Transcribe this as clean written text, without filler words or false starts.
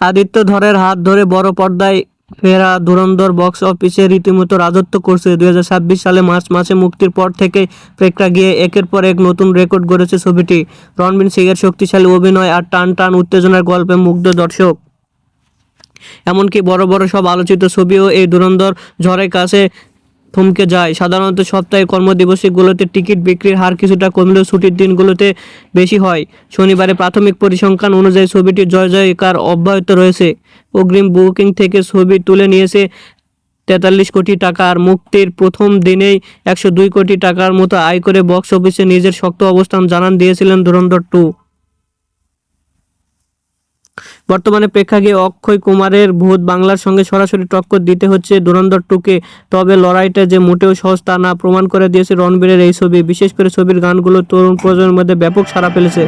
আদিত্য ধরের হাত ধরে বড় পর্দায় ফেরা ধুরন্ধর বক্স অফিসে রীতিমতো রাজত্ব করছে। 2026 সালে মার্চ মাসে মুক্তির পর থেকে প্রেক্ষাগৃহে একের পর এক নতুন রেকর্ড গড়েছে ছবিটি। রণবীর সিংয়ের শক্তিশালী অভিনয় আর টান টান উত্তেজনার গল্পে মুগ্ধ দর্শক। এমনকি বড় বড় সব আলোচিত ছবিও এই ধুরন্ধর ঝড়ের কাছে থমকে যায়। সাধারণত সপ্তাহে কর্মদিবসগুলোতে টিকিট বিক্রির হার কিছুটা কমলেও ছুটির দিনগুলোতে বেশি হয়। শনিবারে প্রাথমিক পরিসংখ্যান অনুযায়ী ছবিটির জয় জয়কার অব্যাহত রয়েছে। অগ্রিম বুকিং থেকে ছবি তুলে নিয়েছে 43 কোটি টাকা আর মুক্তির প্রথম দিনেই 102 কোটি টাকার মতো আয় করে বক্স অফিসে নিজের শক্ত অবস্থান জানান দিয়েছিলেন ধুরন্ধর 2। বর্তমানে প্রেক্ষাগৃহে অক্ষয় কুমারের ভূত বাংলার সঙ্গে সরাসরি টক্কর দিতে হচ্ছে ধুরন্ধর 2কে। তবে লড়াইটা যে মোটেও সহজ তা না প্রমাণ করে দিয়েছে রণবীরের এই ছবি। বিশেষ করে ছবির গানগুলো তরুণ প্রজন্মের মধ্যে ব্যাপক সাড়া ফেলেছে।